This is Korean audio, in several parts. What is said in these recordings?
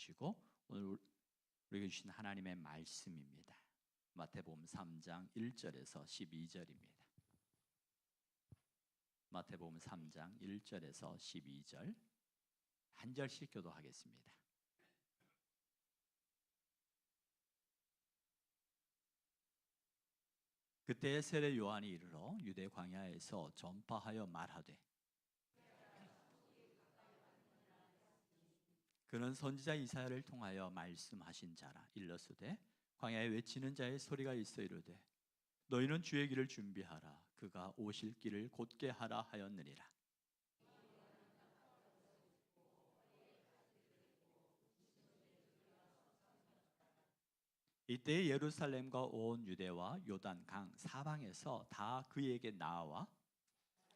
주시고 오늘 우리에게 주신 하나님의 말씀입니다. 마태복음 3장 1절에서 12절입니다. 마태복음 3장 1절에서 12절 한 절씩 교도하겠습니다. 그때 세례 요한이 이르러 유대 광야에서 전파하여 말하되 그는 선지자 이사야를 통하여 말씀하신 자라. 일러스되 광야에 외치는 자의 소리가 있어 이르되 너희는 주의 길을 준비하라. 그가 오실 길을 곧게 하라 하였느니라. 이때 예루살렘과 온 유대와 요단 강 사방에서 다 그에게 나와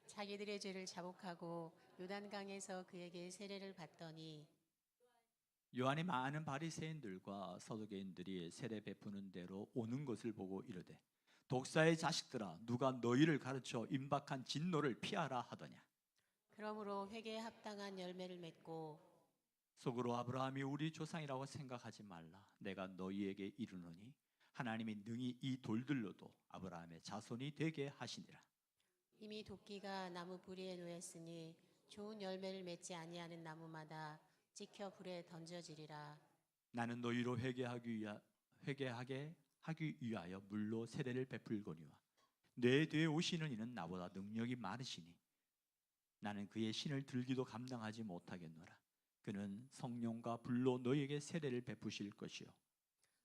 자기들의 죄를 자복하고 요단강에서 그에게 세례를 받더니 요한이 많은 바리새인들과 서두개인들이 세례 베푸는 대로 오는 것을 보고 이르되 독사의 자식들아 누가 너희를 가르쳐 임박한 진노를 피하라 하더냐. 그러므로 회개에 합당한 열매를 맺고 속으로 아브라함이 우리 조상이라고 생각하지 말라. 내가 너희에게 이르노니 하나님이 능히 이 돌들로도 아브라함의 자손이 되게 하시니라. 이미 도끼가 나무 뿌리에 놓였으니 좋은 열매를 맺지 아니하는 나무마다 찍혀 불에 던져지리라. 나는 너희로 회개하게 하기 위하여 물로 세례를 베풀거니와 내 뒤에 오시는 이는 나보다 능력이 많으시니 나는 그의 신을 들기도 감당하지 못하겠노라. 그는 성령과 불로 너희에게 세례를 베푸실 것이요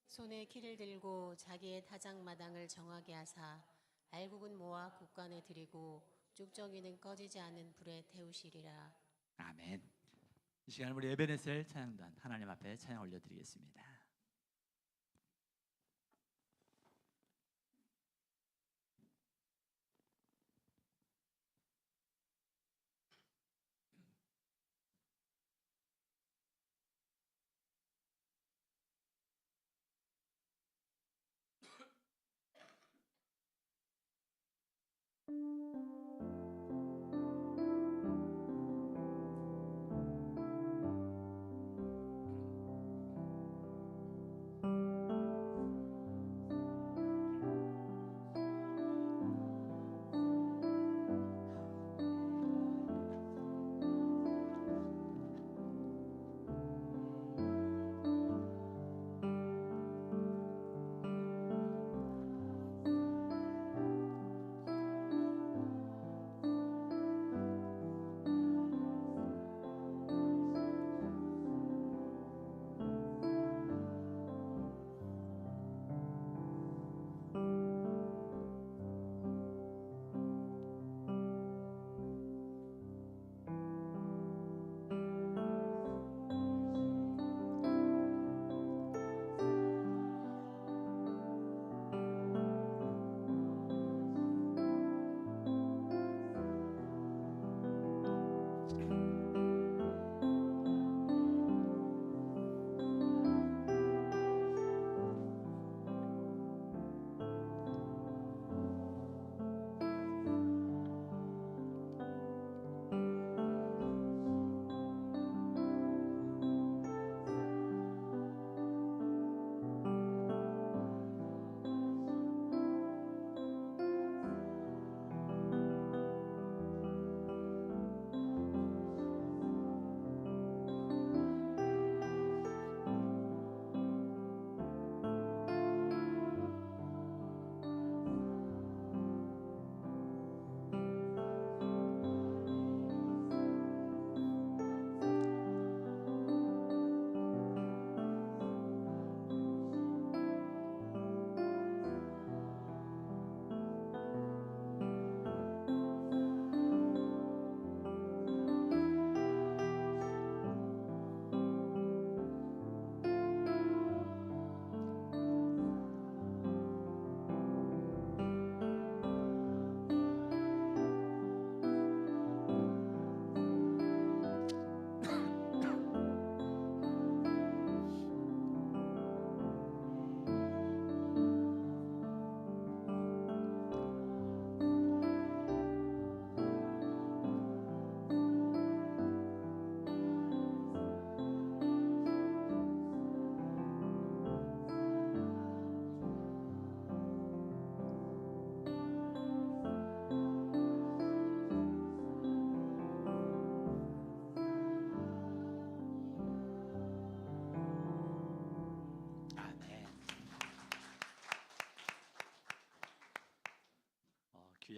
손에 키를 들고 자기의 타작마당을 정하게 하사 알곡은 모아 국간에 들이고 쭉정이는 꺼지지 않는 불에 태우시리라. 아멘. 이 시간 우리 에베네셀 찬양단 하나님 앞에 찬양 올려드리겠습니다.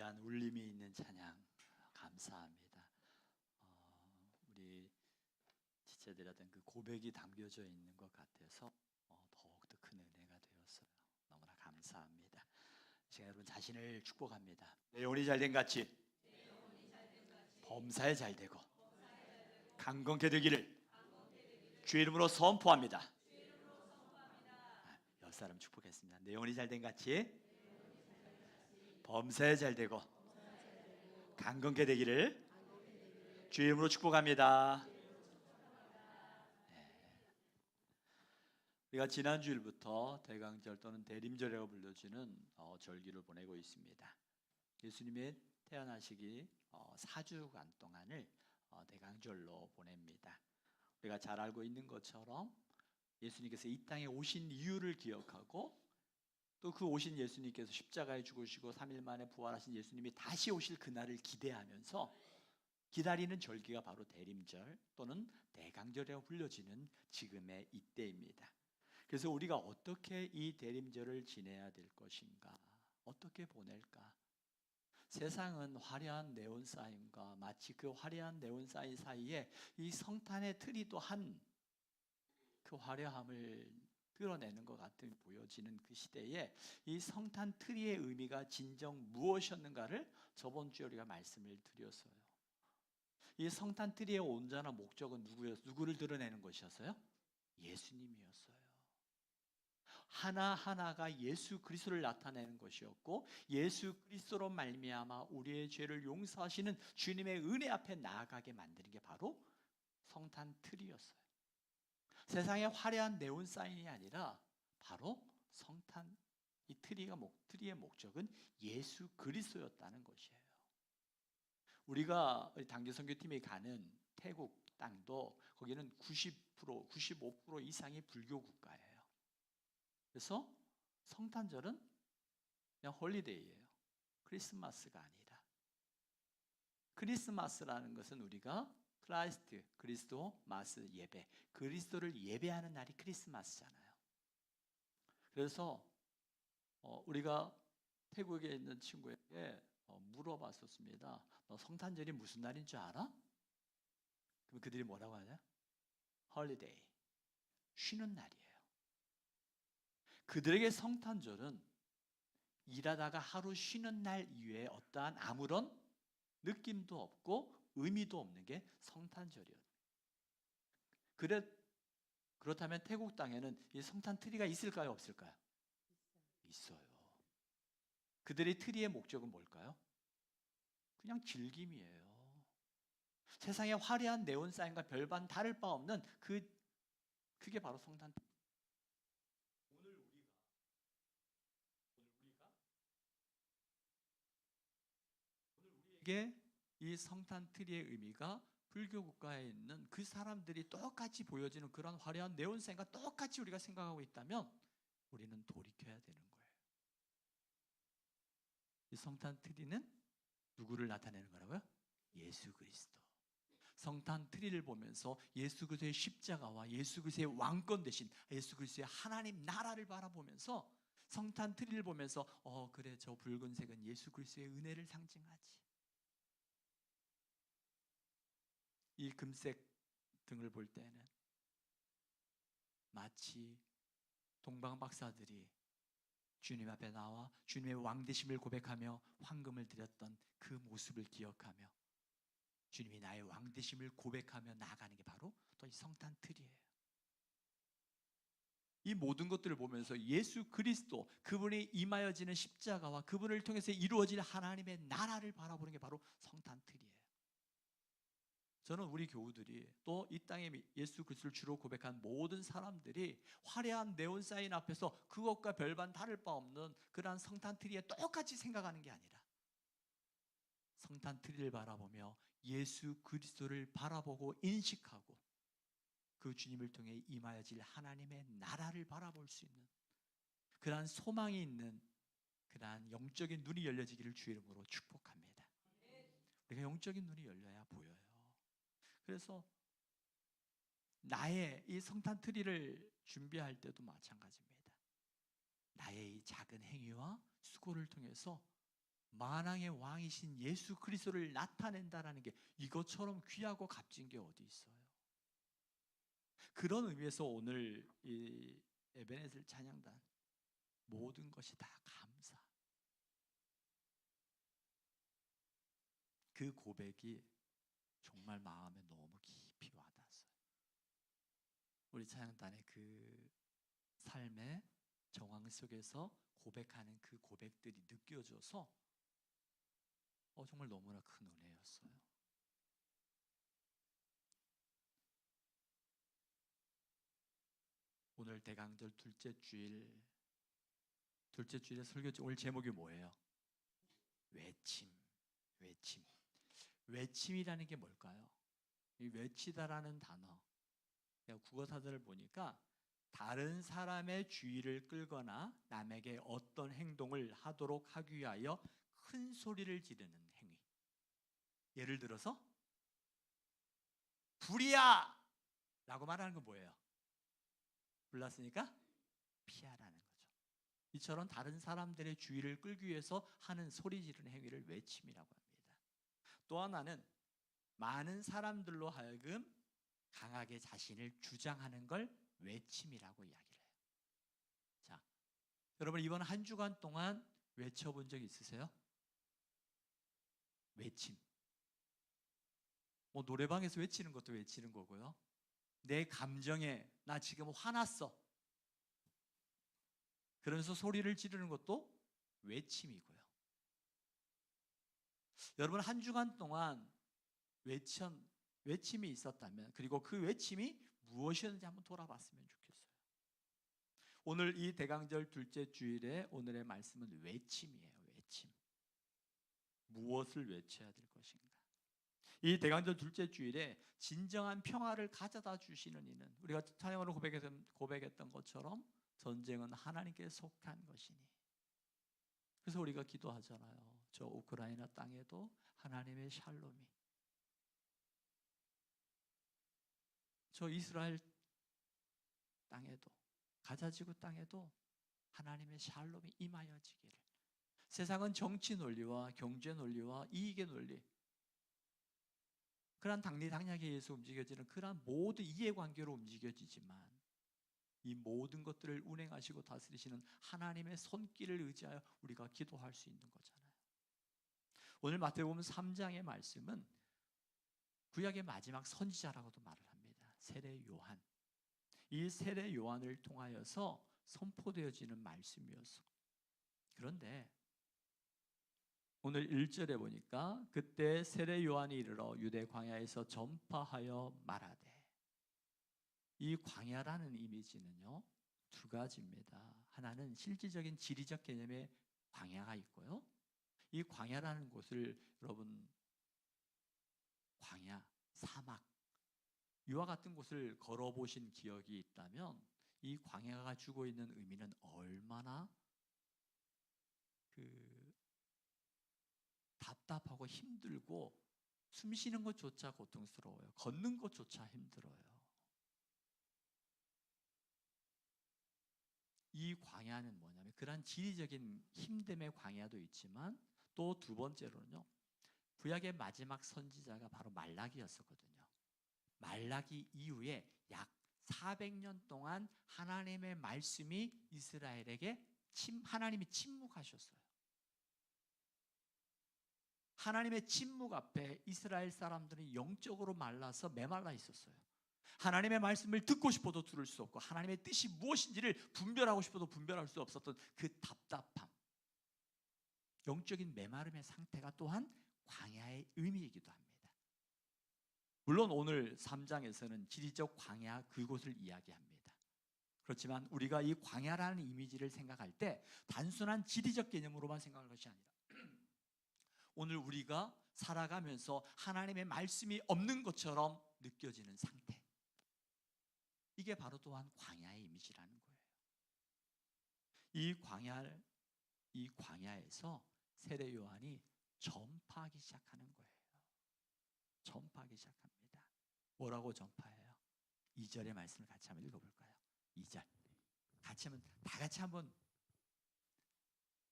위한 울림이 있는 찬양 감사합니다. 우리 지체들이라던 그 고백이 담겨져 있는 것 같아서 더욱더 큰 은혜가 되었어요. 너무나 감사합니다. 제가 여러분 자신을 축복합니다. 내 영혼이 잘된 같이 범사에 잘되고 강건케 되기를 주의 이름으로 선포합니다. 옆 사람 축복했습니다. 내 영혼이 잘된 같이 범사에 잘되고 강건케 되기를 주의 이름으로 축복합니다. 우리가 지난 주일부터 대강절 또는 대림절이라고 불려지는 절기를 보내고 있습니다. 예수님의 태어나시기 4주간 동안을 대강절로 보냅니다. 우리가 잘 알고 있는 것처럼 예수님께서 이 땅에 오신 이유를 기억하고 또 그 오신 예수님께서 십자가에 죽으시고 3일 만에 부활하신 예수님이 다시 오실 그날을 기대하면서 기다리는 절기가 바로 대림절 또는 대강절이라고 불려지는 지금의 이때입니다. 그래서 우리가 어떻게 이 대림절을 지내야 될 것인가, 어떻게 보낼까? 세상은 화려한 네온사인과 마치 그 화려한 네온사인 사이에 이 성탄의 트리 또한 그 화려함을 드러내는 것 같은 보여지는 그 시대에 이 성탄 트리의 의미가 진정 무엇이었는가를 저번 주에 우리가 말씀을 드렸어요. 이 성탄 트리의 온전한 목적은 누구를 드러내는 것이었어요? 예수님이었어요. 하나하나가 예수 그리스도를 나타내는 것이었고 예수 그리스도로 말미암아 우리의 죄를 용서하시는 주님의 은혜 앞에 나아가게 만드는 게 바로 성탄 트리였어요. 세상의 화려한 네온 사인이 아니라 바로 성탄 이 트리의 목적은 예수 그리스도였다는 것이에요. 우리가 단기 선교팀이 가는 태국 땅도 거기는 90%, 95% 이상이 불교 국가예요. 그래서 성탄절은 그냥 홀리데이예요. 크리스마스가 아니라. 크리스마스라는 것은 우리가 크라이스트, 그리스도, 마스, 예배, 그리스도를 예배하는 날이 크리스마스잖아요. 그래서 우리가 태국에 있는 친구에게 물어봤었습니다. 너 성탄절이 무슨 날인 줄 알아? 그럼 그들이 뭐라고 하냐? 홀리데이, 쉬는 날이에요. 그들에게 성탄절은 일하다가 하루 쉬는 날 이외에 어떠한 아무런 느낌도 없고 의미도 없는 게 성탄절이에요. 그렇다면 태국 땅에는 이 성탄 트리가 있을까요? 없을까요? 있어요. 그들의 트리의 목적은 뭘까요? 그냥 즐김이에요. 세상의 화려한 네온 사인과 별반 다를 바 없는 그게 바로 성탄 트리. 우리에게 이 성탄 트리의 의미가 불교 국가에 있는 그 사람들이 똑같이 보여지는 그런 화려한 네온사인과 똑같이 우리가 생각하고 있다면 우리는 돌이켜야 되는 거예요. 이 성탄 트리는 누구를 나타내는 거라고요? 예수 그리스도. 성탄 트리를 보면서 예수 그리스도의 십자가와 예수 그리스도의 왕권 대신 예수 그리스도의 하나님 나라를 바라보면서 성탄 트리를 보면서 그래 저 붉은색은 예수 그리스도의 은혜를 상징하지. 이 금색 등을 볼 때는 마치 동방 박사들이 주님 앞에 나와 주님의 왕되심을 고백하며 황금을 드렸던 그 모습을 기억하며 주님이 나의 왕되심을 고백하며 나아가는 게 바로 또 이 성탄 트리예요. 이 모든 것들을 보면서 예수 그리스도 그분이 임하여지는 십자가와 그분을 통해서 이루어질 하나님의 나라를 바라보는 게 바로 성탄 트리예요. 저는 우리 교우들이 또 이 땅에 예수 그리스도를 주로 고백한 모든 사람들이 화려한 네온 사인 앞에서 그것과 별반 다를 바 없는 그러한 성탄 트리에 똑같이 생각하는 게 아니라 성탄 트리를 바라보며 예수 그리스도를 바라보고 인식하고 그 주님을 통해 임하여질 하나님의 나라를 바라볼 수 있는 그러한 소망이 있는 그러한 영적인 눈이 열려지기를 주의 이름으로 축복합니다. 우리가 영적인 눈이 열려야 보여요. 그래서 나의 이 성탄 트리를 준비할 때도 마찬가지입니다. 나의 이 작은 행위와 수고를 통해서 만왕의 왕이신 예수 그리스도를 나타낸다라는 게 이것처럼 귀하고 값진 게 어디 있어요? 그런 의미에서 오늘 이 에베네셀 찬양단 모든 것이 다 감사. 그 고백이 정말 마음에 너무 깊이 와닿았어요. 우리 찬양단의 그 삶의 정황 속에서 고백하는 그 고백들이 느껴져서 정말 너무나 큰 은혜였어요. 오늘 대강절 둘째 주일의 설교 오늘 제목이 뭐예요? 외침. 외침이라는 게 뭘까요? 이 외치다라는 단어, 국어사전을 보니까 다른 사람의 주의를 끌거나 남에게 어떤 행동을 하도록 하기 위하여 큰 소리를 지르는 행위. 예를 들어서 불이야! 라고 말하는 건 뭐예요? 불났으니까 피하라는 거죠. 이처럼 다른 사람들의 주의를 끌기 위해서 하는 소리 지르는 행위를 외침이라고 합니다. 또 하나는 많은 사람들로 하여금 강하게 자신을 주장하는 걸 외침이라고 이야기를 해요. 자, 여러분 이번 한 주간 동안 외쳐본 적 있으세요? 외침. 노래방에서 외치는 것도 외치는 거고요. 내 감정에 나 지금 화났어. 그러면서 소리를 지르는 것도 외침이고요. 여러분 한 주간 동안 외침이 있었다면, 그리고 그 외침이 무엇이었는지 한번 돌아봤으면 좋겠어요. 오늘 이 대강절 둘째 주일에 오늘의 말씀은 외침이에요. 외침. 무엇을 외쳐야 될 것인가? 이 대강절 둘째 주일에 진정한 평화를 가져다 주시는 이는, 우리가 찬양으로 고백했던 것처럼 전쟁은 하나님께 속한 것이니. 그래서 우리가 기도하잖아요. 저 우크라이나 땅에도 하나님의 샬롬이, 저 이스라엘 땅에도, 가자지구 땅에도 하나님의 샬롬이 임하여지기를. 세상은 정치 논리와 경제 논리와 이익의 논리, 그러한 당리당략에 의해서 움직여지는 그러한 모든 이해관계로 움직여지지만, 이 모든 것들을 운행하시고 다스리시는 하나님의 손길을 의지하여 우리가 기도할 수 있는 거잖아요. 오늘 마태복음 3장의 말씀은 구약의 마지막 선지자라고도 말을 합니다. 세례 요한. 이 세례 요한을 통하여서 선포되어지는 말씀이었어. 그런데 오늘 1절에 보니까 그때 세례 요한이 이르러 유대 광야에서 전파하여 말하되, 이 광야라는 이미지는요 두 가지입니다. 하나는 실질적인 지리적 개념의 광야가 있고요, 이 광야라는 곳을 여러분 광야, 사막, 이와 같은 곳을 걸어보신 기억이 있다면 이 광야가 주고 있는 의미는 얼마나 답답하고 힘들고 숨 쉬는 것조차 고통스러워요. 걷는 것조차 힘들어요. 이 광야는 뭐냐면 그러한 지리적인 힘듦의 광야도 있지만, 또 두 번째로는요, 구약의 마지막 선지자가 바로 말라기였었거든요. 말라기 이후에 약 400년 동안 하나님의 말씀이 이스라엘에게 하나님이 침묵하셨어요. 하나님의 침묵 앞에 이스라엘 사람들이 영적으로 말라서 메말라 있었어요. 하나님의 말씀을 듣고 싶어도 들을 수 없고, 하나님의 뜻이 무엇인지를 분별하고 싶어도 분별할 수 없었던 그 답답함, 영적인 메마름의 상태가 또한 광야의 의미이기도 합니다. 물론 오늘 3장에서는 지리적 광야 그곳을 이야기합니다. 그렇지만 우리가 이 광야라는 이미지를 생각할 때 단순한 지리적 개념으로만 생각할 것이 아니라 오늘 우리가 살아가면서 하나님의 말씀이 없는 것처럼 느껴지는 상태, 이게 바로 또한 광야의 이미지라는 거예요. 이 광야에서 세례 요한이 전파하기 시작하는 거예요. 전파하기 시작합니다. 뭐라고 전파해요? 2절의 말씀을 같이 한번 읽어볼까요? 2절 같이 한번, 다 같이 한번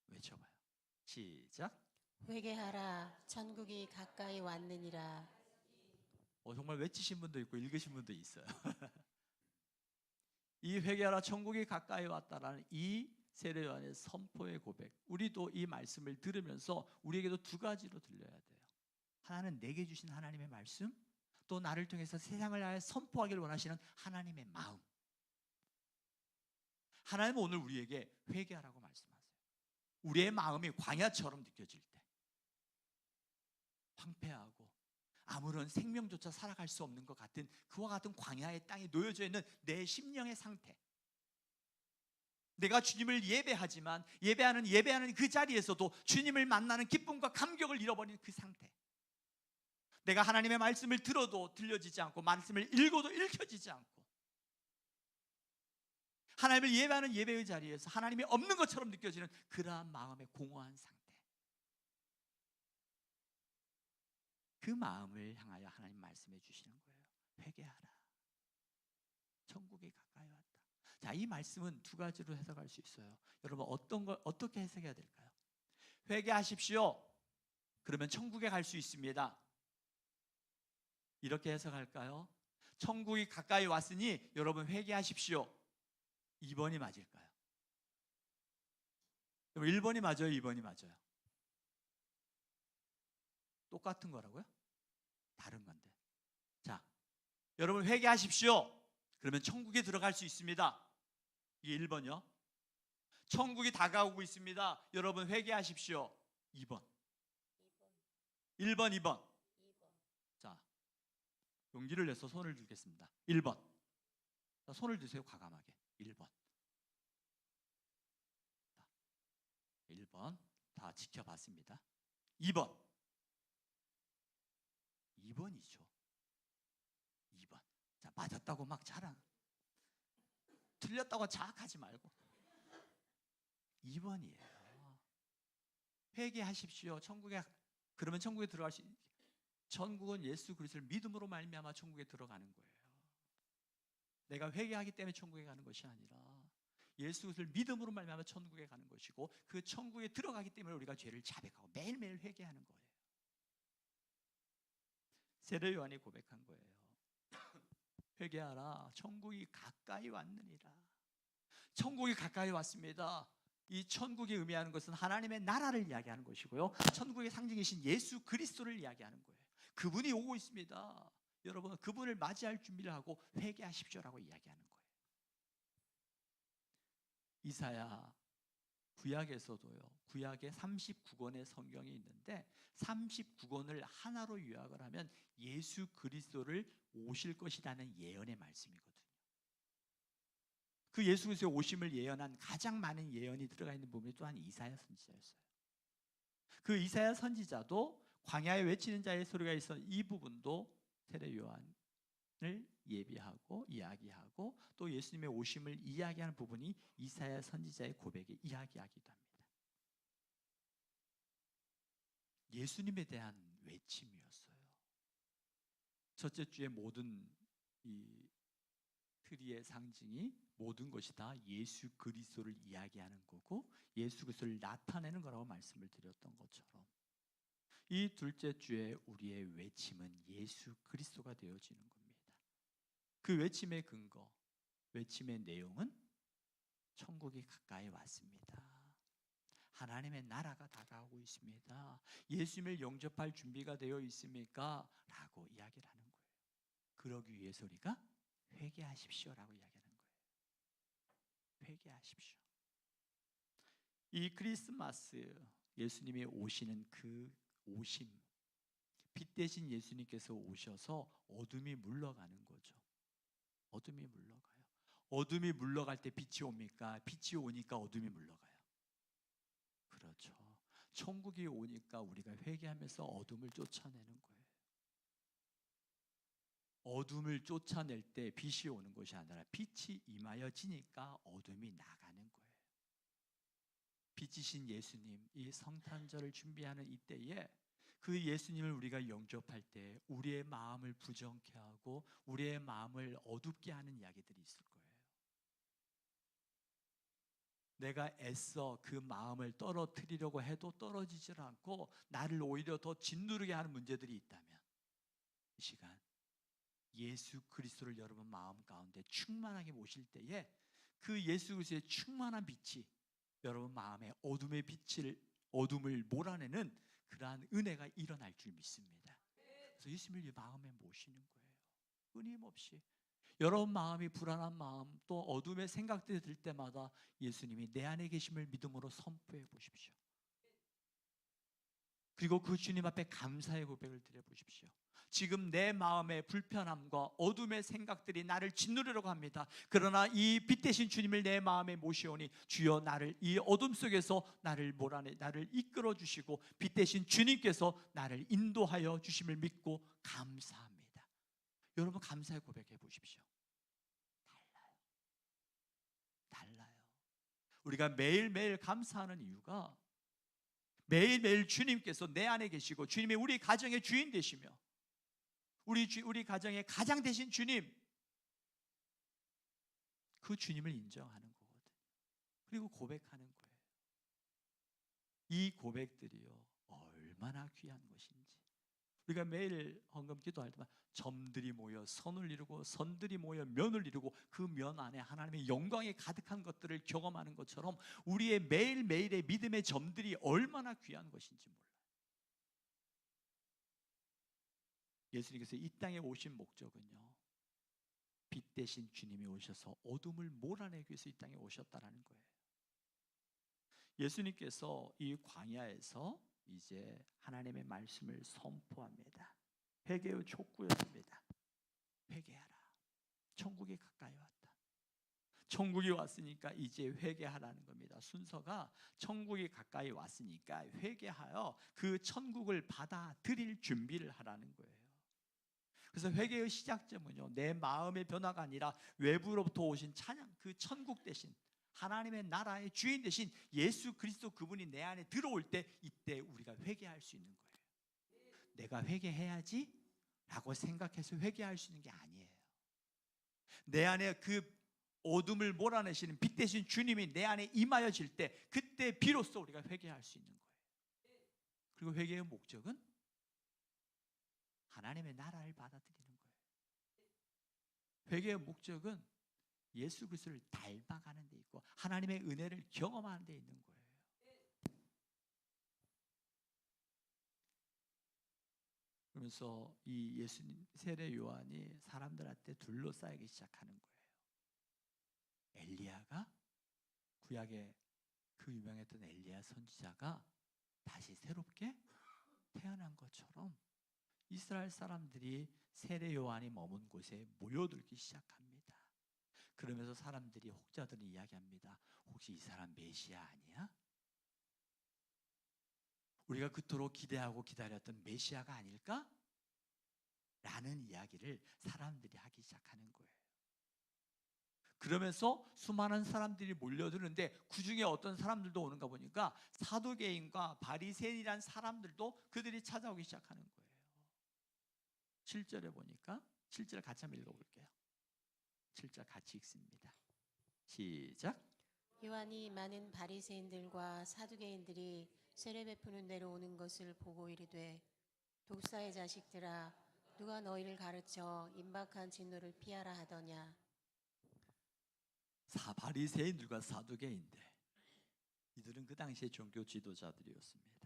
외쳐봐요. 시작. 회개하라 천국이 가까이 왔느니라. 정말 외치신 분도 있고 읽으신 분도 있어요. 이 회개하라 천국이 가까이 왔다라는 이 세례 요한의 선포의 고백, 우리도 이 말씀을 들으면서 우리에게도 두 가지로 들려야 돼요. 하나는 내게 주신 하나님의 말씀, 또 나를 통해서 세상을 향해 선포하기를 원하시는 하나님의 마음. 하나님은 오늘 우리에게 회개하라고 말씀하세요. 우리의 마음이 광야처럼 느껴질 때, 황폐하고 아무런 생명조차 살아갈 수 없는 것 같은 그와 같은 광야의 땅에 놓여져 있는 내 심령의 상태, 내가 주님을 예배하지만 예배하는 그 자리에서도 주님을 만나는 기쁨과 감격을 잃어버린 그 상태, 내가 하나님의 말씀을 들어도 들려지지 않고 말씀을 읽어도 읽혀지지 않고 하나님을 예배하는 예배의 자리에서 하나님이 없는 것처럼 느껴지는 그러한 마음의 공허한 상태, 그 마음을 향하여 하나님 말씀해 주시는 거예요. 회개하라 천국이 가까이 왔다. 자, 이 말씀은 두 가지로 해석할 수 있어요. 여러분 어떻게 해석해야 될까요? 회개하십시오, 그러면 천국에 갈 수 있습니다, 이렇게 해석할까요? 천국이 가까이 왔으니 여러분 회개하십시오, 2번이 맞을까요? 1번이 맞아요, 2번이 맞아요? 똑같은 거라고요? 다른 건데. 자, 여러분 회개하십시오, 그러면 천국에 들어갈 수 있습니다, 이게 1번이요. 천국이 다가오고 있습니다, 여러분 회개하십시오, 2번. 1번, 2번. 자, 용기를 내서 손을 들겠습니다. 1번. 자, 손을 드세요, 과감하게. 1번. 1번 다 지켜봤습니다. 2번. 2번이죠. 2번. 자, 맞았다고 막 자랑, 틀렸다고 자학하지 말고 2번이에요. 회개하십시오, 그러면 천국에 들어갈 수. 천국은 예수 그리스도를 믿음으로 말미암아 천국에 들어가는 거예요. 내가 회개하기 때문에 천국에 가는 것이 아니라 예수 그리스도를 믿음으로 말미암아 천국에 가는 것이고, 그 천국에 들어가기 때문에 우리가 죄를 자백하고 매일매일 회개하는 거예요. 세례 요한이 고백한 거예요. 회개하라 천국이 가까이 왔느니라. 천국이 가까이 왔습니다. 이 천국이 의미하는 것은 하나님의 나라를 이야기하는 것이고요, 천국의 상징이신 예수 그리스도를 이야기하는 거예요. 그분이 오고 있습니다. 여러분 그분을 맞이할 준비를 하고 회개하십시오라고 이야기하는 거예요. 이사야 구약에서도요, 구약에 39권의 성경이 있는데 39권을 하나로 요약을 하면 예수 그리스도를 오실 것이라는 예언의 말씀이거든요. 그 예수 그리스도의 오심을 예언한 가장 많은 예언이 들어가 있는 부분이 또한 이사야 선지자였어요. 그 이사야 선지자도 광야에 외치는 자의 소리가 있어, 이 부분도 세례 요한을 예비하고 이야기하고 또 예수님의 오심을 이야기하는 부분이 이사야 선지자의 고백에 이야기하기도 합니다. 예수님에 대한 외침이었어요. 첫째 주의 모든 이 트리의 상징이 모든 것이 다 예수 그리스도를 이야기하는 거고 예수 그리스도를 나타내는 거라고 말씀을 드렸던 것처럼, 이 둘째 주에 우리의 외침은 예수 그리스도가 되어지는 겁니다. 그 외침의 근거, 외침의 내용은 천국이 가까이 왔습니다, 하나님의 나라가 다가오고 있습니다, 예수님을 영접할 준비가 되어 있습니까? 라고 이야기를 하는 거예요. 그러기 위해서 우리가 회개하십시오라고 이야기하는 거예요. 회개하십시오. 이 크리스마스 예수님이 오시는 그 오심, 빛 대신 예수님께서 오셔서 어둠이 물러가는 거죠. 어둠이 물러가요. 어둠이 물러갈 때 빛이 옵니까? 빛이 오니까 어둠이 물러가요. 그렇죠. 천국이 오니까 우리가 회개하면서 어둠을 쫓아내는 거예요. 어둠을 쫓아낼 때 빛이 오는 것이 아니라 빛이 임하여지니까 어둠이 나가는 거예요. 빛이신 예수님, 이 성탄절을 준비하는 이때에 그 예수님을 우리가 영접할 때 우리의 마음을 부정케 하고 우리의 마음을 어둡게 하는 이야기들이 있을 거예요. 내가 애써 그 마음을 떨어뜨리려고 해도 떨어지질 않고 나를 오히려 더 짓누르게 하는 문제들이 있다면, 이 시간 예수 그리스도를 여러분 마음 가운데 충만하게 모실 때에 그 예수 그리스도의 충만한 빛이 여러분 마음에 어둠을 몰아내는 그러한 은혜가 일어날 줄 믿습니다. 그래서 예수님을 마음에 모시는 거예요. 끊임없이 여러분 마음이 불안한 마음, 또 어둠의 생각들이 들 때마다 예수님이 내 안에 계심을 믿음으로 선포해 보십시오. 그리고 그 주님 앞에 감사의 고백을 드려보십시오. 지금 내 마음의 불편함과 어둠의 생각들이 나를 짓누르려고 합니다. 그러나 이 빛 대신 주님을 내 마음에 모시오니 주여 나를 이 어둠 속에서 나를 몰아내 나를 이끌어 주시고 빛 대신 주님께서 나를 인도하여 주심을 믿고 감사합니다. 여러분 감사의 고백해 보십시오. 달라요. 우리가 매일매일 감사하는 이유가 매일매일 주님께서 내 안에 계시고 주님이 우리 가정의 주인 되시며 우리 가정의 가장 되신 주님, 그 주님을 인정하는 거거든요. 그리고 고백하는 거예요. 이 고백들이요 얼마나 귀한 것인지. 우리가 매일 헌금 기도할 때마다 점들이 모여 선을 이루고 선들이 모여 면을 이루고 그 면 안에 하나님의 영광이 가득한 것들을 경험하는 것처럼 우리의 매일매일의 믿음의 점들이 얼마나 귀한 것인지 몰라요. 예수님께서 이 땅에 오신 목적은요 빛 대신 주님이 오셔서 어둠을 몰아내기 위해서 이 땅에 오셨다라는 거예요. 예수님께서 이 광야에서 이제 하나님의 말씀을 선포합니다. 회개의 촉구였습니다. 회개하라. 천국이 가까이 왔다. 천국이 왔으니까 이제 회개하라는 겁니다. 순서가 천국이 가까이 왔으니까 회개하여 그 천국을 받아들일 준비를 하라는 거예요. 그래서 회개의 시작점은요 내 마음의 변화가 아니라 외부로부터 오신 찬양, 그 천국 대신 하나님의 나라의 주인 대신 예수 그리스도 그분이 내 안에 들어올 때 이때 우리가 회개할 수 있는 거예요. 내가 회개해야지 라고 생각해서 회개할 수 있는 게 아니에요. 내 안에 그 어둠을 몰아내시는 빛 대신 주님이 내 안에 임하여질 때 그때 비로소 우리가 회개할 수 있는 거예요. 그리고 회개의 목적은 하나님의 나라를 받아들이는 거예요. 회개의 목적은 예수 그리스도를 닮아가는 데 있고 하나님의 은혜를 경험하는 데 있는 거예요. 그러면서 이 예수님 세례 요한이 사람들한테 둘러싸이기 시작하는 거예요. 엘리야가 구약의 그 유명했던 엘리야 선지자가 다시 새롭게 태어난 것처럼 이스라엘 사람들이 세례 요한이 머문 곳에 모여들기 시작합니다. 그러면서 사람들이 혹자들이 이야기합니다. 혹시 이 사람 메시아 아니야? 우리가 그토록 기대하고 기다렸던 메시아가 아닐까? 라는 이야기를 사람들이 하기 시작하는 거예요. 그러면서 수많은 사람들이 몰려드는데 그 중에 어떤 사람들도 오는가 보니까 사두개인과 바리새인이란 사람들도 그들이 찾아오기 시작하는 거예요. 7절에 보니까 7절 같이 한번 읽어볼게요. 7절 같이 읽습니다. 시작. 요한이 많은 바리새인들과 사두개인들이 세례 베푸는 데로 오는 것을 보고 이르되 독사의 자식들아 누가 너희를 가르쳐 임박한 진노를 피하라 하더냐. 바리새인들과 사두개인들, 이들은 그 당시의 종교 지도자들이었습니다.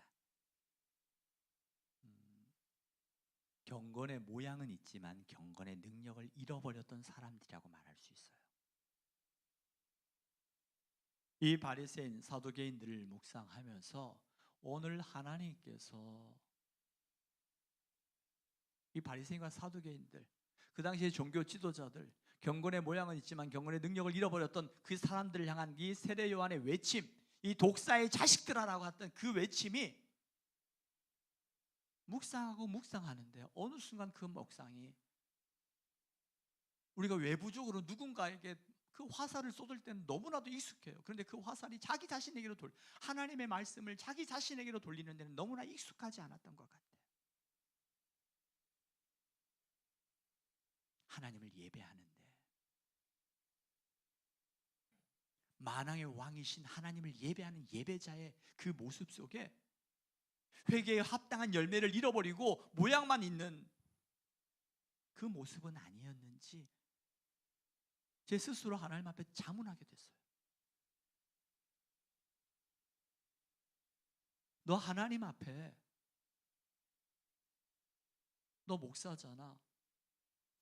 경건의 모양은 있지만 경건의 능력을 잃어버렸던 사람들이라고 말할 수 있어요. 이 바리새인 사두개인들을 묵상하면서 오늘 하나님께서 이 바리새인과 사두개인들, 그 당시의 종교 지도자들, 경건의 모양은 있지만 경건의 능력을 잃어버렸던 그 사람들을 향한 이 세례 요한의 외침, 이 독사의 자식들아라고 했던 그 외침이 묵상하고 묵상하는데 어느 순간 그 묵상이 우리가 외부적으로 누군가에게 그 화살을 쏟을 때는 너무나도 익숙해요. 그런데 그 화살이 자기 자신에게로 하나님의 말씀을 자기 자신에게로 돌리는 데는 너무나 익숙하지 않았던 것 같아요. 하나님을 예배하는데 만왕의 왕이신 하나님을 예배하는 예배자의 그 모습 속에 회개에 합당한 열매를 잃어버리고 모양만 있는 그 모습은 아니었는지 제 스스로 하나님 앞에 자문하게 됐어요. 너 하나님 앞에, 너 목사잖아.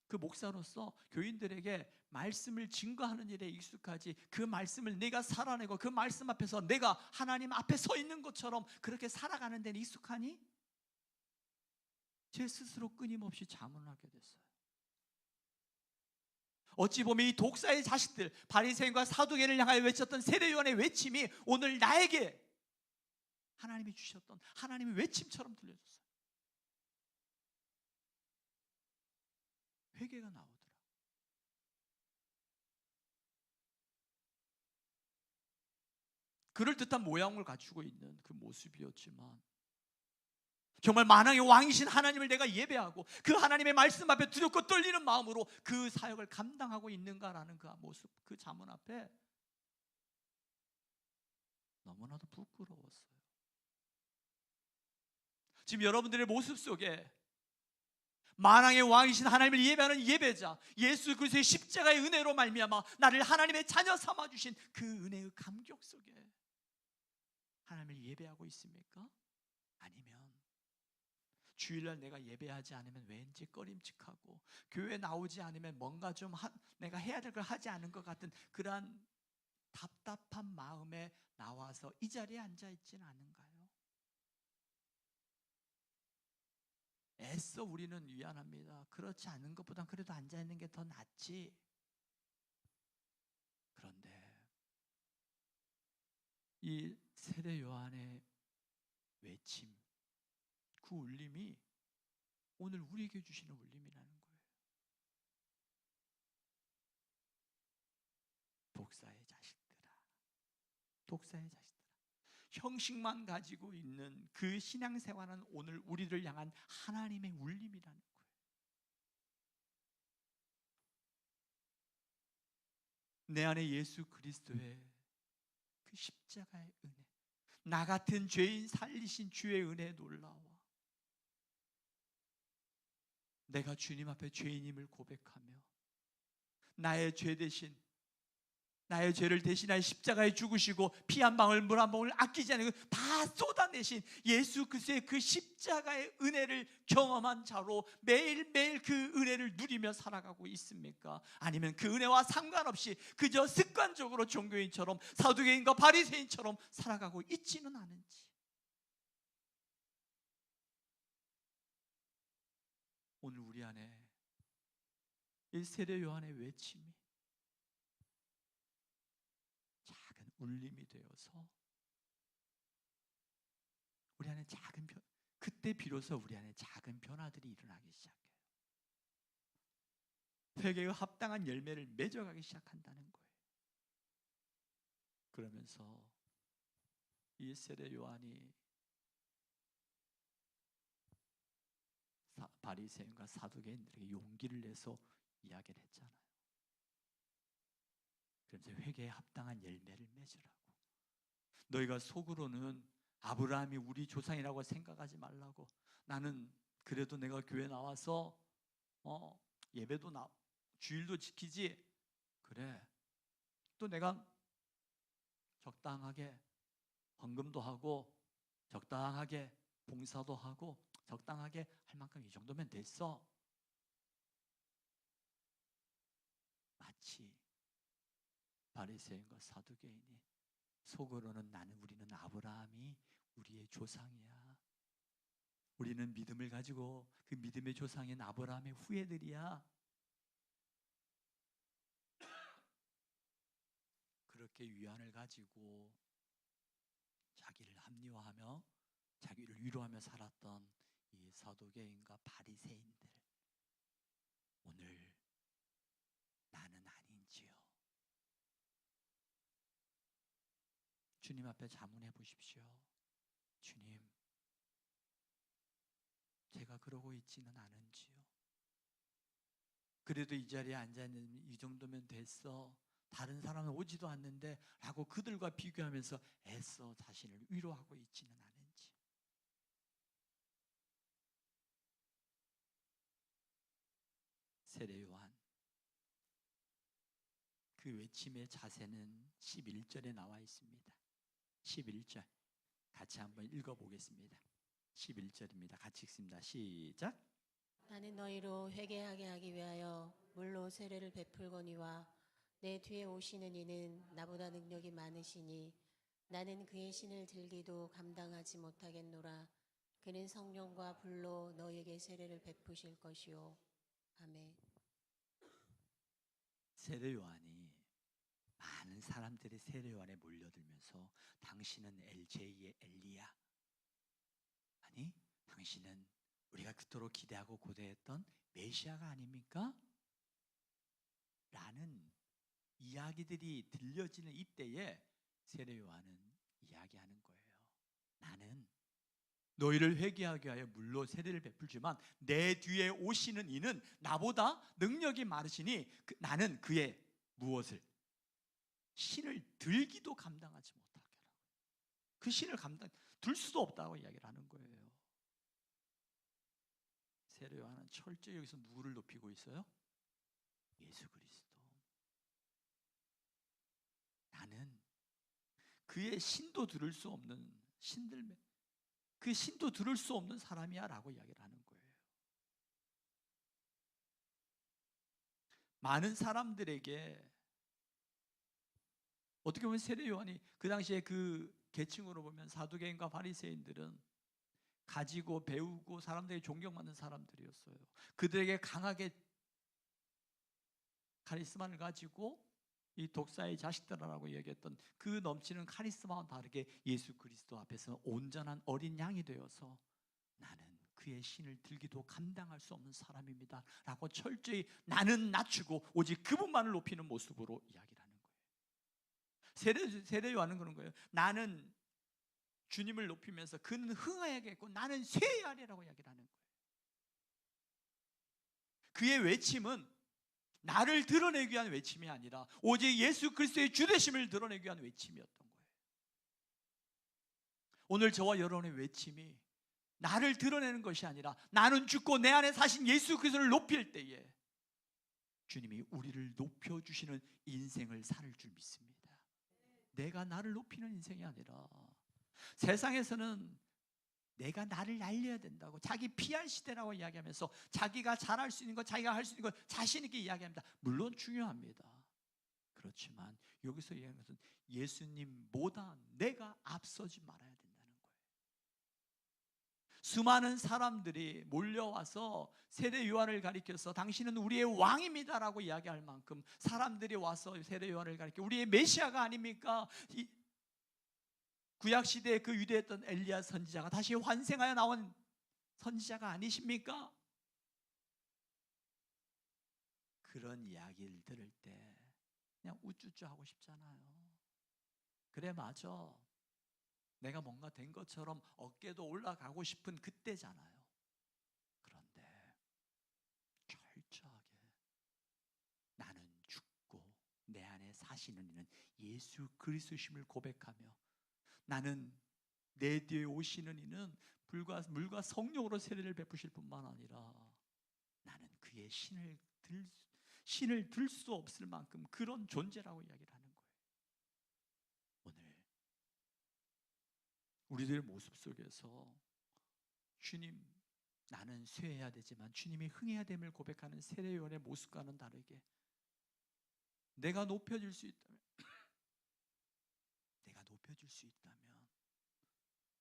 그 목사로서 교인들에게 말씀을 증거하는 일에 익숙하지, 그 말씀을 내가 살아내고 그 말씀 앞에서 내가 하나님 앞에 서 있는 것처럼 그렇게 살아가는 데는 익숙하니? 제 스스로 끊임없이 자문하게 됐어요. 어찌 보면 이 독사의 자식들, 바리새인과 사두개인을 향하여 외쳤던 세례요한의 외침이 오늘 나에게 하나님이 주셨던 하나님의 외침처럼 들려졌어요. 회개가 나오더라. 그럴듯한 모양을 갖추고 있는 그 모습이었지만 정말 만왕의 왕이신 하나님을 내가 예배하고 그 하나님의 말씀 앞에 두렵고 떨리는 마음으로 그 사역을 감당하고 있는가라는 그 모습, 그 자문 앞에 너무나도 부끄러웠어요. 지금 여러분들의 모습 속에 만왕의 왕이신 하나님을 예배하는 예배자, 예수 그리스도의 십자가의 은혜로 말미암아 나를 하나님의 자녀 삼아 주신 그 은혜의 감격 속에 하나님을 예배하고 있습니까? 아니면 주일날 내가 예배하지 않으면 왠지 꺼림칙하고 교회 나오지 않으면 뭔가 좀 내가 해야 될 걸 하지 않은 것 같은 그러한 답답한 마음에 나와서 이 자리에 앉아 있지는 않은가요? 애써 우리는 위안합니다. 그렇지 않은 것보단 그래도 앉아 있는 게 더 낫지. 그런데 이 세례 요한의 외침, 그 울림이 오늘 우리에게 주시는 울림이라는 거예요. 독사의 자식들아, 독사의 자식들아. 형식만 가지고 있는 그 신앙생활은 오늘 우리를 향한 하나님의 울림이라는 거예요. 내 안에 예수 그리스도의 그 십자가의 은혜, 나 같은 죄인 살리신 주의 은혜에 놀라워 내가 주님 앞에 죄인임을 고백하며 나의 죄 대신, 나의 죄를 대신하여 십자가에 죽으시고 피 한 방울 물 한 방울 아끼지 않고 다 쏟아내신 예수 그리스도의 그 십자가의 은혜를 경험한 자로 매일매일 그 은혜를 누리며 살아가고 있습니까? 아니면 그 은혜와 상관없이 그저 습관적으로 종교인처럼 사두개인과 바리새인처럼 살아가고 있지는 않은지. 오늘 우리 안에 이 세례 요한의 외침이 작은 울림이 되어서 우리 안에 작은 그때 비로소 우리 안에 작은 변화들이 일어나기 시작해요. 회개에 합당한 열매를 맺어가기 시작한다는 거예요. 그러면서 이 세례 요한이 바리새인과 사두개인들에게 용기를 내서 이야기를 했잖아요. 그래서 회개에 합당한 열매를 맺으라고. 너희가 속으로는 아브라함이 우리 조상이라고 생각하지 말라고. 나는 그래도 내가 교회 나와서 예배도 주일도 지키지. 그래. 또 내가 적당하게 헌금도 하고 적당하게 봉사도 하고 적당하게 할 만큼 이 정도면 됐어. 마치 바리새인과 사두개인이 속으로는 우리는 아브라함이 우리의 조상이야. 우리는 믿음을 가지고 그 믿음의 조상인 아브라함의 후예들이야. 그렇게 위안을 가지고 자기를 합리화하며 자기를 위로하며 살았던 이 사두개인과 바리새인들, 오늘 나는 아닌지요? 주님 앞에 자문해 보십시오. 주님, 제가 그러고 있지는 않은지요? 그래도 이 자리에 앉아있는 이 정도면 됐어. 다른 사람은 오지도 않는데 라고 그들과 비교하면서 애써 자신을 위로하고 있지는 않은지. 세례 요한, 그 외침의 자세는 11절에 나와 있습니다. 11절 같이 한번 읽어보겠습니다. 11절입니다. 같이 읽습니다. 시작. 나는 너희로 회개하게 하기 위하여 물로 세례를 베풀거니와 내 뒤에 오시는 이는 나보다 능력이 많으시니 나는 그의 신을 들기도 감당하지 못하겠노라. 그는 성령과 불로 너희에게 세례를 베푸실 것이요. 아멘. 세례 요한이 많은 사람들이 세례 요한에 몰려들면서 당신은 제2의 엘리야, 아니 당신은 우리가 그토록 기대하고 고대했던 메시아가 아닙니까? 라는 이야기들이 들려지는 이때에 세례 요한은 이야기하는 거예요. 나는 너희를 회개하게 하여 물로 세례를 베풀지만 내 뒤에 오시는 이는 나보다 능력이 많으시니 나는 그의 무엇을? 신을 들기도 감당하지 못하게 하라고. 그 신을 들 수도 없다고 이야기를 하는 거예요. 세례 요한은 철저히 여기서 누구를 높이고 있어요? 예수 그리스도. 나는 그의 신도 들을 수 없는 그 신도 들을 수 없는 사람이야 라고 이야기를 하는 거예요. 많은 사람들에게 어떻게 보면 세례 요한이 그 당시에 그 계층으로 보면 사두개인과 바리새인들은 가지고 배우고 사람들에게 존경받는 사람들이었어요. 그들에게 강하게 카리스마를 가지고 이 독사의 자식들이라고 얘기했던 그 넘치는 카리스마와 다르게 예수 그리스도 앞에서 온전한 어린 양이 되어서 나는 그의 신을 들기도 감당할 수 없는 사람입니다 라고 철저히 나는 낮추고 오직 그분만을 높이는 모습으로 이야기를 하는 거예요. 세례 요한은 그런 거예요. 나는 주님을 높이면서 그는 흥하야겠고 나는 쇠야리라고 이야기를 하는 거예요. 그의 외침은 나를 드러내기 위한 외침이 아니라 오직 예수 그리스도의 주되심을 드러내기 위한 외침이었던 거예요. 오늘 저와 여러분의 외침이 나를 드러내는 것이 아니라 나는 죽고 내 안에 사신 예수 그리스도를 높일 때에 주님이 우리를 높여주시는 인생을 살 줄 믿습니다. 내가 나를 높이는 인생이 아니라 세상에서는 내가 나를 날려야 된다고 자기 PR 시대라고 이야기하면서 자기가 잘할 수 있는 것, 자기가 할 수 있는 것 자신 있게 이야기합니다. 물론 중요합니다. 그렇지만 여기서 이야기하는 것은 예수님보다 내가 앞서지 말아야 된다는 거예요. 수많은 사람들이 몰려와서 세례 요한을 가리켜서 당신은 우리의 왕입니다라고 이야기할 만큼 사람들이 와서 세례 요한을 가리켜 우리의 메시아가 아닙니까? 구약시대에 그 위대했던 엘리야 선지자가 다시 환생하여 나온 선지자가 아니십니까? 그런 이야기를 들을 때 그냥 우쭈쭈 하고 싶잖아요. 그래 맞아, 내가 뭔가 된 것처럼 어깨도 올라가고 싶은 그때잖아요. 그런데 철저하게 나는 죽고 내 안에 사시는 이는 예수 그리스도심을 고백하며 나는 내 뒤에 오시는 이는 물과 성령으로 세례를 베푸실 뿐만 아니라 나는 그의 신을 들 수 없을 만큼 그런 존재라고 이야기를 하는 거예요. 오늘 우리들의 모습 속에서 주님, 나는 쇠해야 되지만 주님이 흥해야 됨을 고백하는 세례 요한의 모습과는 다르게 내가 높여질 수 있다면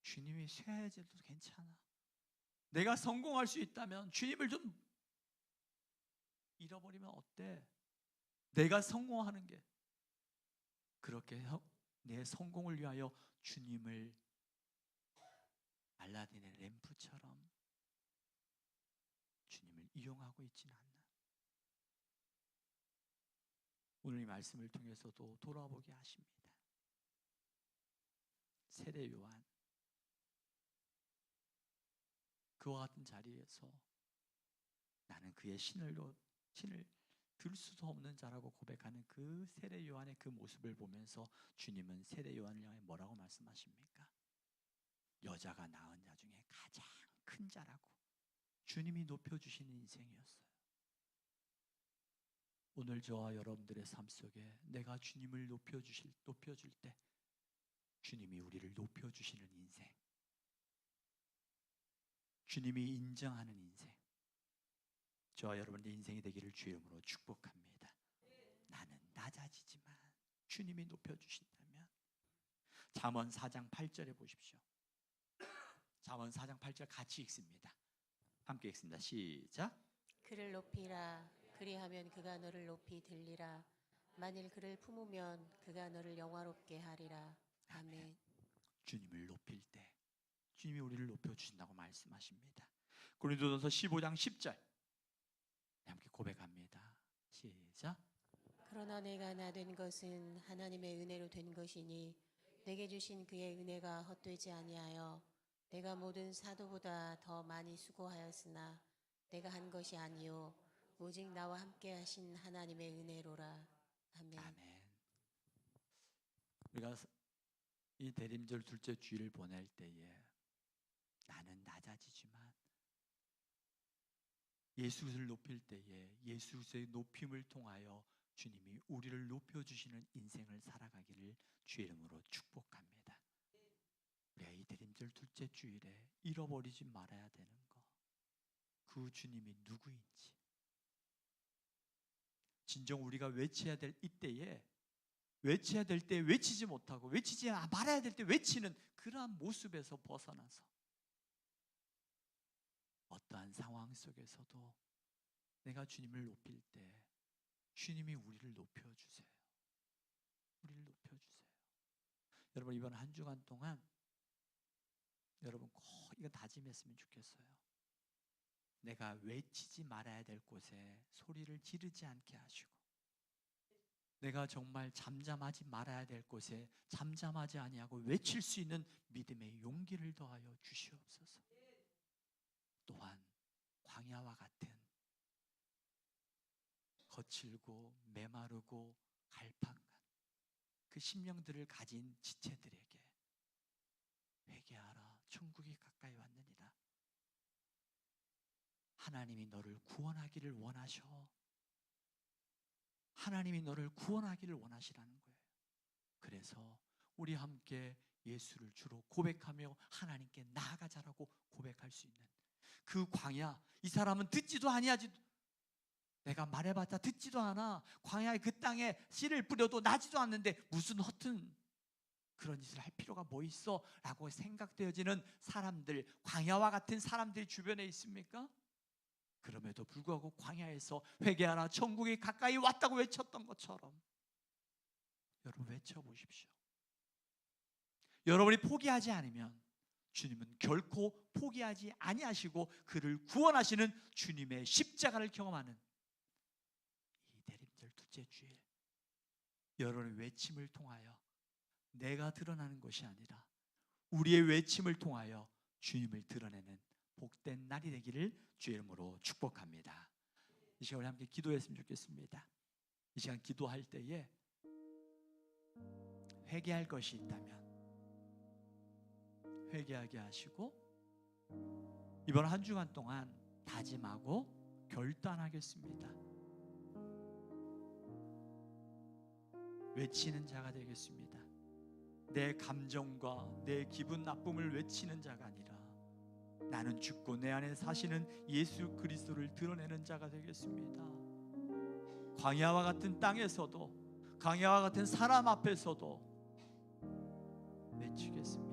주님이 쇠해져도 괜찮아. 내가 성공할 수 있다면 주님을 좀 잃어버리면 어때? 내가 성공하는 게 그렇게 내 성공을 위하여 주님을 알라딘의 램프처럼 주님을 이용하고 있지는 않나. 오늘 이 말씀을 통해서도 돌아보게 하십니다. 세례 요한 그와 같은 자리에서 나는 그의 신을 들 수도 없는 자라고 고백하는 그 세례 요한의 그 모습을 보면서 주님은 세례 요한을 향해 뭐라고 말씀하십니까? 여자가 낳은 자 중에 가장 큰 자라고 주님이 높여주시는 인생이었어요. 오늘 저와 여러분들의 삶 속에 내가 주님을 높여줄 때 주님이 우리를 높여주시는 인생, 주님이 인정하는 인생, 저와 여러분의 인생이 되기를 주의 이름으로 축복합니다. 나는 낮아지지만 주님이 높여주신다면, 잠언 4장 8절에 보십시오. 잠언 4장 8절 같이 읽습니다. 함께 읽습니다. 시작. 그를 높이라. 그리하면 그가 너를 높이 들리라. 만일 그를 품으면 그가 너를 영화롭게 하리라. 아멘. 주님을 높일 때 주님이 우리를 높여주신다고 말씀하십니다. 고린도전서 15장 10절 함께 고백합니다. 시작. 그러나 내가 나 된 것은 하나님의 은혜로 된 것이니 내게 주신 그의 은혜가 헛되지 아니하여 내가 모든 사도보다 더 많이 수고하였으나 내가 한 것이 아니요 오직 나와 함께 하신 하나님의 은혜로라. 아멘. 아멘. 우리가 이 대림절 둘째 주일을 보낼 때에 나는 낮아지지만 예수를 높일 때에 예수의 높임을 통하여 주님이 우리를 높여주시는 인생을 살아가기를 주의 이름으로 축복합니다. 우리가 이 대림절 둘째 주일에 잃어버리지 말아야 되는 것, 그 주님이 누구인지, 진정 우리가 외쳐야 될 이때에 외쳐야 될 때 외치지 못하고 외치지 말아야 될 때 외치는 그러한 모습에서 벗어나서 어떠한 상황 속에서도 내가 주님을 높일 때 주님이 우리를 높여주세요. 우리를 높여주세요. 여러분 이번 한 주간 동안 여러분 꼭 이거 다짐했으면 좋겠어요. 내가 외치지 말아야 될 곳에 소리를 지르지 않게 하시고, 내가 정말 잠잠하지 말아야 될 곳에 잠잠하지 아니하고 외칠 수 있는 믿음의 용기를 더하여 주시옵소서. 또한 광야와 같은 거칠고 메마르고 갈팡한 그 심령들을 가진 지체들에게 회개하라, 천국이 가까이 왔느니라. 하나님이 너를 구원하기를 원하셔. 하나님이 너를 구원하기를 원하시라는 거예요. 그래서 우리 함께 예수를 주로 고백하며 하나님께 나아가자라고 고백할 수 있는 그 광야, 이 사람은 듣지도 아니하지, 내가 말해봤자 듣지도 않아. 광야의 그 땅에 씨를 뿌려도 나지도 않는데 무슨 허튼 그런 짓을 할 필요가 뭐 있어? 라고 생각되어지는 사람들, 광야와 같은 사람들이 주변에 있습니까? 그럼에도 불구하고 광야에서 회개하라, 천국이 가까이 왔다고 외쳤던 것처럼 여러분 외쳐보십시오. 여러분이 포기하지 않으면 주님은 결코 포기하지 아니하시고 그를 구원하시는 주님의 십자가를 경험하는 이 대림절 둘째 주일, 여러분의 외침을 통하여 내가 드러나는 것이 아니라 우리의 외침을 통하여 주님을 드러내는 복된 날이 되기를 주의 이름으로 축복합니다. 이 시간 우리 함께 기도했으면 좋겠습니다. 이 시간 기도할 때에 회개할 것이 있다면 회개하게 하시고 이번 한 주간 동안 다짐하고 결단하겠습니다. 외치는 자가 되겠습니다. 내 감정과 내 기분 나쁨을 외치는 자가 아니라 나는 죽고 내 안에 사시는 예수 그리스도를 드러내는 자가 되겠습니다. 광야와 같은 땅에서도, 광야와 같은 사람 앞에서도 외치겠습니다.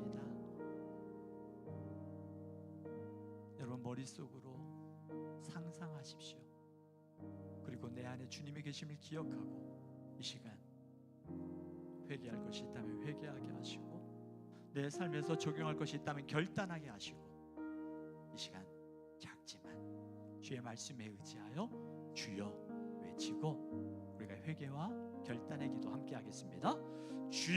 여러분 머릿속으로 상상하십시오. 그리고 내 안에 주님이 계심을 기억하고 이 시간 회개할 것이 있다면 회개하게 하시고 내 삶에서 적용할 것이 있다면 결단하게 하시고 이 시간 작지만 주의 말씀에 의지하여 주여 외치고 우리가 회개와 결단의 기도 함께 하겠습니다. 주여